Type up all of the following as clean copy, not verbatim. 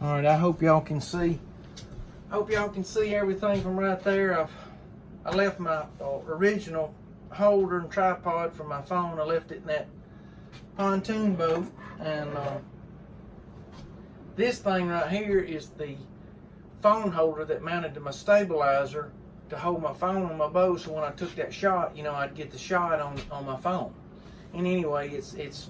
All right, I hope y'all can see. Everything from right there. I left my original holder and tripod for my phone. I left it in that pontoon boat, and this thing right here is the phone holder that mounted to my stabilizer to hold my phone on my boat, so when I took that shot, you know, I'd get the shot on my phone. And anyway, it's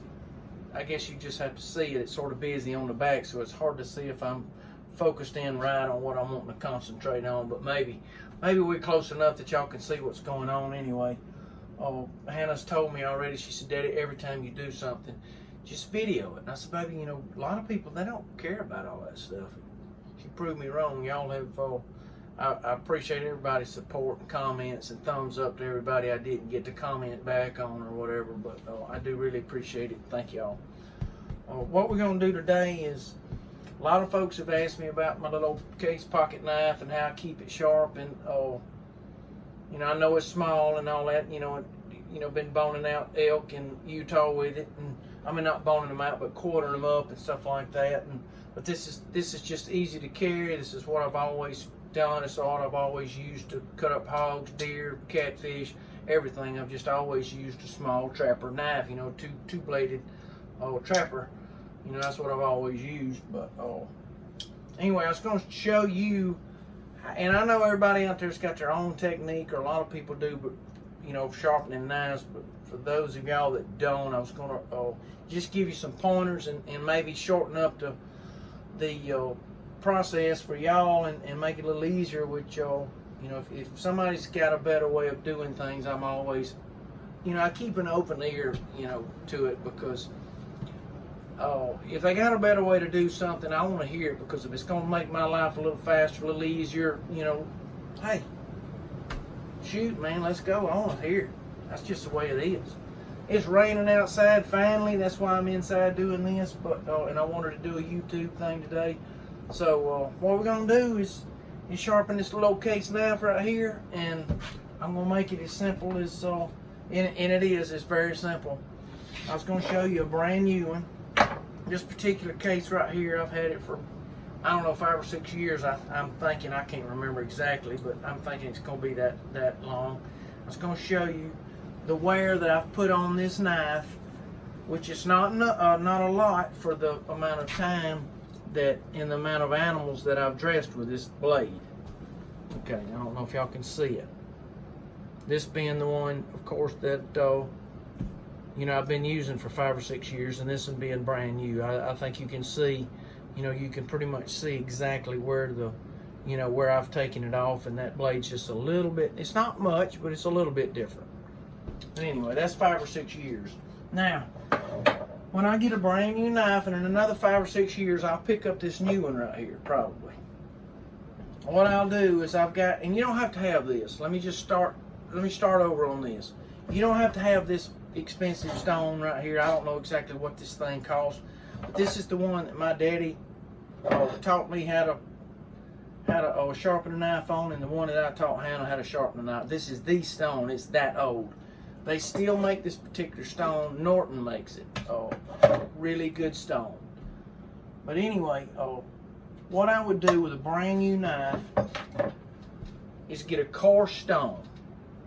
I guess you just have to see it. It's sort of busy on the back, so it's hard to see if I'm focused in right on what I'm wanting to concentrate on, but maybe we're close enough that y'all can see what's going on anyway. Hannah's told me already. She said, Daddy, every time you do something, just video it. And I said, baby, you know, a lot of people, they don't care about all that stuff. She proved me wrong. Y'all have, I appreciate everybody's support and comments and thumbs up to everybody I didn't get to comment back on or whatever, but I do really appreciate it. Thank y'all. What we're going to do today is, a lot of folks have asked me about my little case pocket knife and how I keep it sharp, and you know, I know it's small and all that. You know, been boning out elk in Utah with it, and I mean not boning them out, but quartering them up and stuff like that. But this is just easy to carry. This is what I've always done. It's what I've always used to cut up hogs, deer, catfish, everything. I've just always used a small trapper knife. You know, two bladed trapper. You know, that's what I've always used. But anyway, I was going to show you, and I know everybody out there's got their own technique, or a lot of people do, but you know, sharpening knives. But for those of y'all that don't, I was going to just give you some pointers and maybe shorten up the process for y'all and make it a little easier with y'all. You know, if somebody's got a better way of doing things, I'm always, you know, I keep an open ear, you know, to it, because if they got a better way to do something, I want to hear it, because if it's going to make my life a little faster, a little easier, you know, hey, shoot, man, let's go. I want to hear it. That's just the way it is. It's raining outside finally. That's why I'm inside doing this. But and I wanted to do a YouTube thing today. So what we're going to do is sharpen this little case knife right here, and I'm going to make it as simple as, and it is. It's very simple. I was going to show you a brand new one. This particular case right here, I've had it for, I don't know, 5 or 6 years. I'm thinking, I can't remember exactly, but I'm thinking it's going to be that long. I was going to show you the wear that I've put on this knife, which is not a lot for the amount of time that, in the amount of animals that I've dressed with this blade. Okay, I don't know if y'all can see it. This being the one, of course, that you know, I've been using for 5 or 6 years, and this one being brand new. I think you can see, you know, you can pretty much see exactly where you know, where I've taken it off, and that blade's just a little bit, it's not much, but it's a little bit different. But anyway, that's 5 or 6 years. Now, when I get a brand new knife, and in another 5 or 6 years, I'll pick up this new one right here, probably. What I'll do is I've got, and you don't have to have this. Let me start over on this. You don't have to have this expensive stone right here. I don't know exactly what this thing costs, but this is the one that my daddy taught me how to sharpen a knife on, and the one that I taught Hannah how to sharpen a knife. This is the stone. It's that old. They still make this particular stone. Norton makes it. Really good stone. But anyway, what I would do with a brand new knife is get a coarse stone,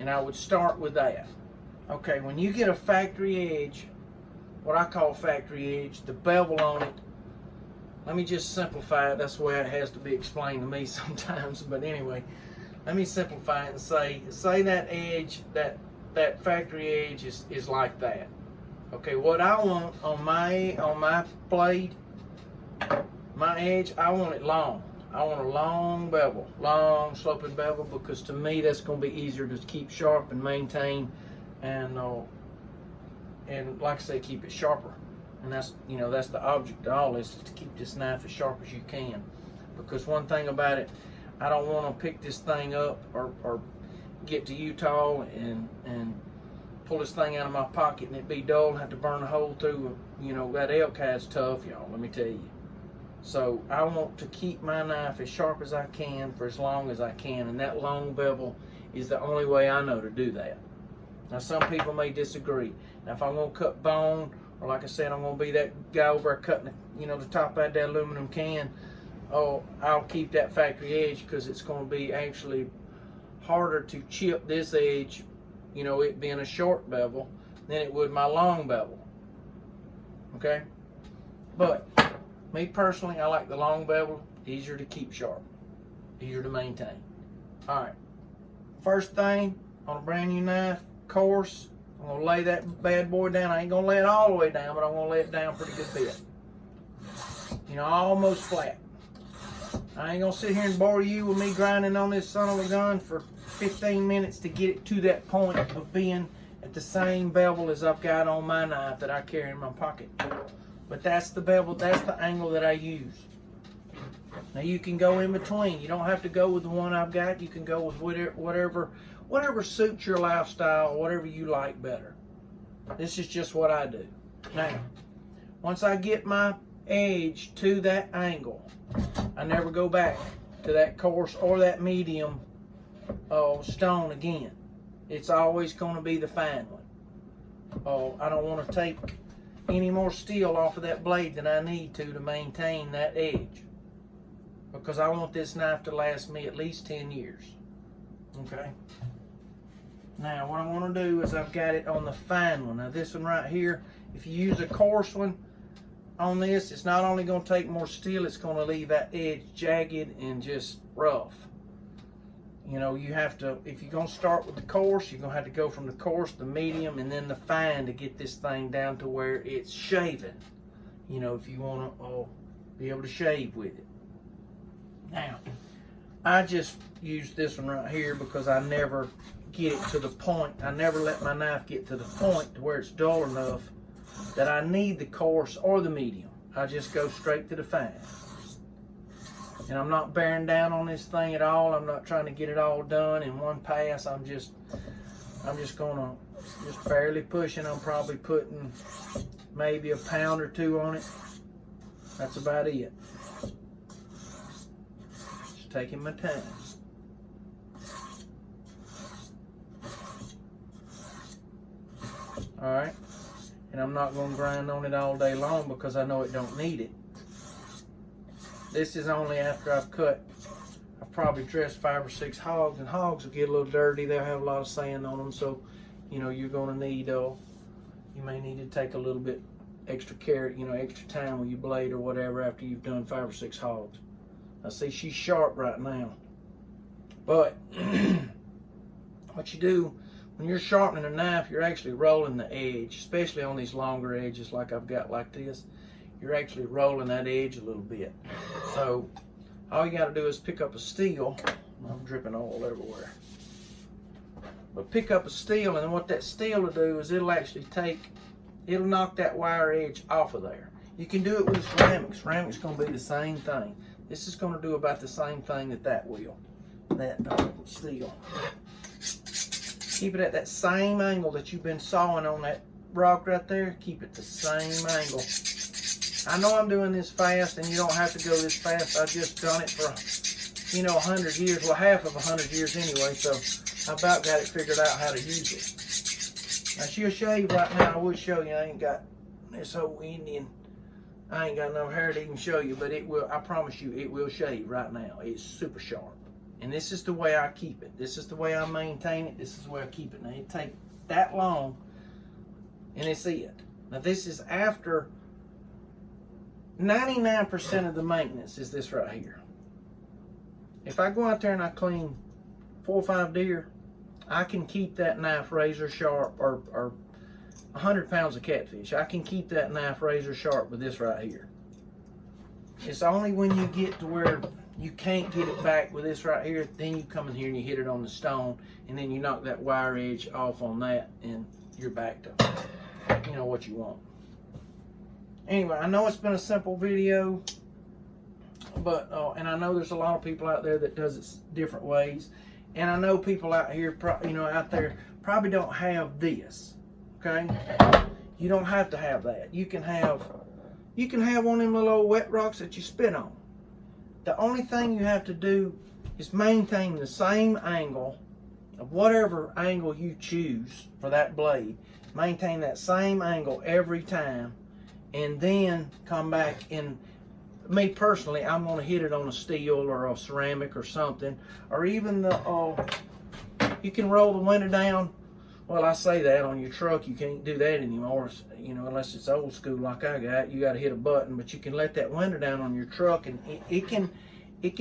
and I would start with that. Okay, when you get a factory edge, what I call factory edge, the bevel on it, let me just simplify it. That's the way it has to be explained to me sometimes. But anyway, let me simplify it and say that edge, that factory edge is like that. Okay, what I want on my blade, my edge, I want it long. I want a long bevel, long sloping bevel, because to me that's going to be easier to keep sharp and maintain, and like I say, keep it sharper. And that's, you know, that's the object of all this, is to keep this knife as sharp as you can. Because one thing about it, I don't want to pick this thing up or get to Utah and pull this thing out of my pocket and it be dull and have to burn a hole through. You know, that elk hide's tough, y'all, let me tell you. So I want to keep my knife as sharp as I can for as long as I can, and that long bevel is the only way I know to do that. Now, some people may disagree. Now, if I'm going to cut bone, or like I said, I'm going to be that guy over there cutting, you know, the top out of that aluminum can, oh, I'll keep that factory edge because it's going to be actually harder to chip this edge, you know, it being a short bevel, than it would my long bevel. Okay? But me personally, I like the long bevel, easier to keep sharp, easier to maintain. Alright, first thing on a brand new knife, coarse, I'm going to lay that bad boy down. I ain't going to lay it all the way down, but I'm going to lay it down a pretty good bit. You know, almost flat. I ain't going to sit here and bore you with me grinding on this son of a gun for 15 minutes to get it to that point of being at the same bevel as I've got on my knife that I carry in my pocket. But that's the bevel, that's the angle that I use. Now you can go in between. You don't have to go with the one I've got. You can go with whatever suits your lifestyle, whatever you like better. This is just what I do. Now, once I get my edge to that angle, I never go back to that coarse or that medium stone again. It's always going to be the fine one. I don't want to take any more steel off of that blade than I need to maintain that edge, because I want this knife to last me at least 10 years. Okay? Now what I want to do is I've got it on the fine one. Now this one right here, if you use a coarse one on this, it's not only going to take more steel, it's going to leave that edge jagged and just rough. You know, you have to, if you're going to start with the coarse, you're going to have to go from the coarse, the medium, and then the fine to get this thing down to where it's shaven. You know, if you want to be able to shave with it. Now, I just use this one right here because I never get it to the point. I never let my knife get to the point to where it's dull enough that I need the coarse or the medium. I just go straight to the fine. And I'm not bearing down on this thing at all. I'm not trying to get it all done in one pass. I'm just gonna just barely pushing. I'm probably putting maybe a pound or two on it. That's about it. Just taking my time. All right. And I'm not gonna grind on it all day long because I know it don't need it. This is only after I've probably dressed 5 or 6 hogs, and hogs will get a little dirty. They'll have a lot of sand on them, so you know you're gonna need you may need to take a little bit extra care, you know, extra time with your blade or whatever after you've done 5 or 6 hogs. I see she's sharp right now, but what you do when you're sharpening a knife, you're actually rolling the edge, especially on these longer edges like I've got like this. You're actually rolling that edge a little bit. So all you got to do is pick up a steel. I'm dripping oil everywhere. But pick up a steel, and what that steel will do is it'll knock that wire edge off of there. You can do it with ceramics. Ceramic's going to be the same thing. This is going to do about the same thing that will. That steel. Keep it at that same angle that you've been sawing on that rock right there. Keep it the same angle. I know I'm doing this fast, and you don't have to go this fast. I've just done it for, you know, 100 years. Well, half of 100 years anyway, so I about got it figured out how to use it. Now, she'll shave right now. I would show you. I ain't got this old Indian. I ain't got no hair to even show you, but it will. I promise you, it will shave right now. It's super sharp. And this is the way I keep it. This is the way I maintain it. This is the way I keep it. Now, it takes that long, and it's it. Now, this is after 99% of the maintenance is this right here. If I go out there and I clean 4 or 5 deer, I can keep that knife razor sharp, or 100 pounds of catfish. I can keep that knife razor sharp with this right here. It's only when you get to where you can't get it back with this right here, then you come in here and you hit it on the stone, and then you knock that wire edge off on that, and you're back to, you know, what you want. Anyway, I know it's been a simple video, but and I know there's a lot of people out there that does it different ways, and I know people out here, you know, out there probably don't have this. Okay, you don't have to have that. You can have one of them little old wet rocks that you spit on. The only thing you have to do is maintain the same angle of whatever angle you choose for that blade. Maintain that same angle every time, and then come back and me personally, I'm gonna hit it on a steel or a ceramic or something, or even the, you can roll the window down. Well, I say that on your truck, you can't do that anymore, you know, unless it's old school like I got. You got to hit a button, but you can let that window down on your truck, and it can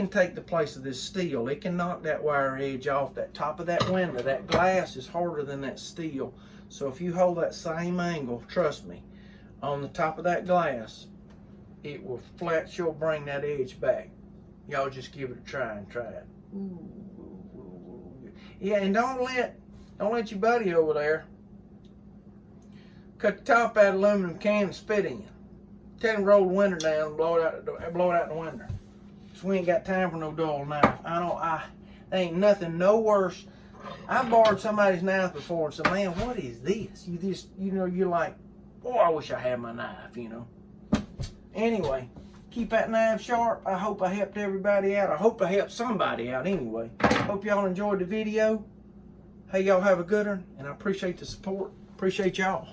take the place of this steel. It can knock that wire edge off that top of that window. That glass is harder than that steel. So if you hold that same angle, trust me, on the top of that glass, it will flex. You'll bring that edge back. Y'all just give it a try and try it. Yeah, and don't let your buddy over there cut the top out of the aluminum can and spit in. Tell him to roll the window down and blow it out the window. Cause we ain't got time for no dull knife. There ain't nothing no worse. I borrowed somebody's knife before and said, man, what is this? You just, you know, you're like, oh, I wish I had my knife, you know. Anyway, keep that knife sharp. I hope I helped everybody out. I hope I helped somebody out anyway. Hope y'all enjoyed the video. Hey, y'all have a good one, and I appreciate the support. Appreciate y'all.